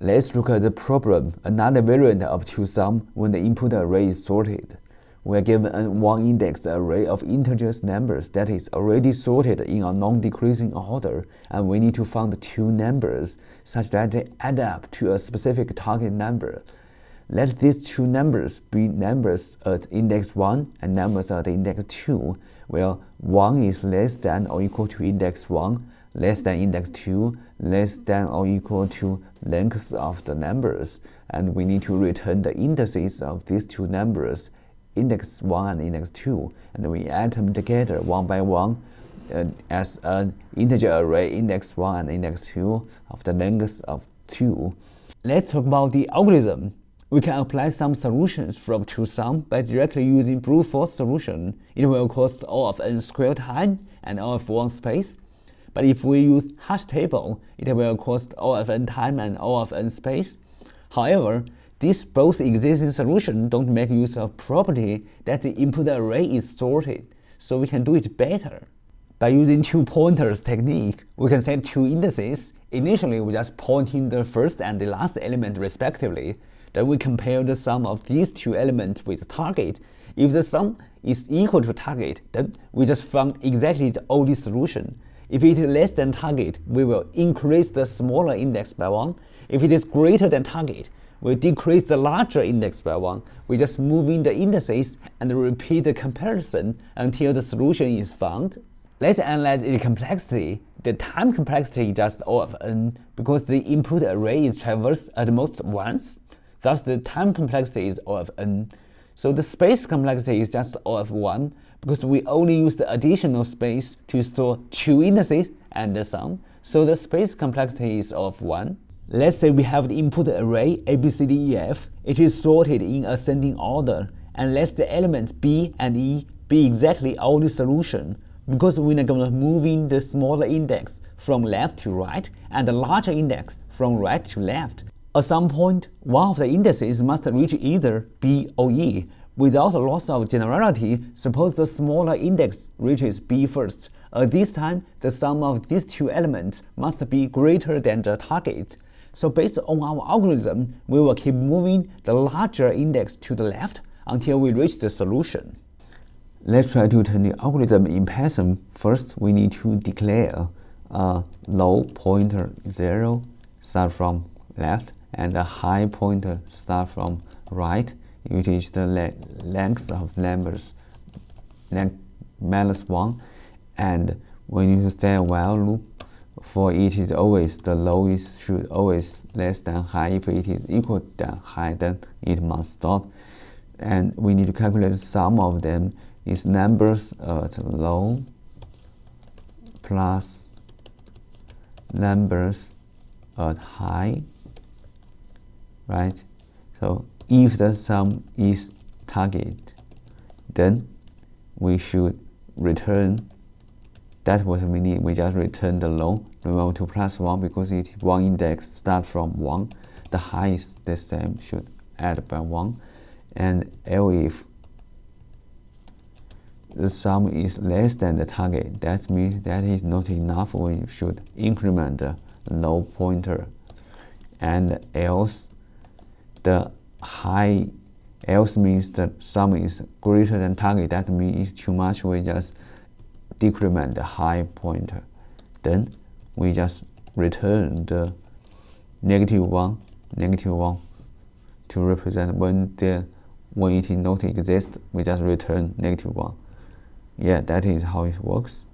Let's look at the problem, another variant of two-sum when the input array is sorted. We are given a one-index array of integers numbers that is already sorted in a non-decreasing order, and we need to find two numbers such that they add up to a specific target number. Let these two numbers be numbers at index 1 and numbers at index 2, where 1 is less than or equal to index 1, less than index 2, less than or equal to lengths of the numbers, and we need to return the indices of these two numbers, index 1 and index 2, and we add them together one by one as an integer array index 1 and index 2 of the length of 2. Let's talk about the algorithm. We can apply some solutions from two-sum by directly using brute force solution. It will cost O of n squared time and O of 1 space. But if we use hash table, it will cost O of n time and O of n space. However, these both existing solutions don't make use of property that the input array is sorted, so we can do it better. By using two pointers technique, we can set two indices. Initially, we just point in the first and the last element respectively. Then we compare the sum of these two elements with the target. If the sum is equal to target, then we just found exactly the only solution. If it is less than target, we will increase the smaller index by 1. If it is greater than target, we decrease the larger index by 1. We just move in the indices and repeat the comparison until the solution is found. Let's analyze its complexity. The time complexity is just O of n because the input array is traversed at most once. Thus, the time complexity is O of n. So the space complexity is just O of 1 because we only use the additional space to store two indices and the sum. So the space complexity is O of 1. Let's say we have the input array A, B, C, D, E, F. It is sorted in ascending order, and let the elements B and E be exactly only solution, because we're going to move in the smaller index from left to right and the larger index from right to left. At some point, one of the indices must reach either B or E. Without a loss of generality, suppose the smaller index reaches B first. At this time, the sum of these two elements must be greater than the target. So based on our algorithm, we will keep moving the larger index to the left until we reach the solution. Let's try to turn the algorithm in Python. First, we need to declare a low pointer 0 start from left and a high pointer start from right, which is the length of numbers, length -1, and we need to set a while loop. For it is always the low should always less than high. If it is equal to high, then it must stop. And we need to calculate the sum of them is numbers at low plus numbers at high, right? So if the sum is target, then we should return. That's what we need. We just return the low. Remember to +1 because it one index start from 1. The high is the same, should add by 1. And if the sum is less than the target, that means that is not enough. We should increment the low pointer. And else the high, else means the sum is greater than target. That means it's too much. We just decrement the high pointer. Then we just return the -1 to represent when it not exists. We just return -1. Yeah, that is how it works.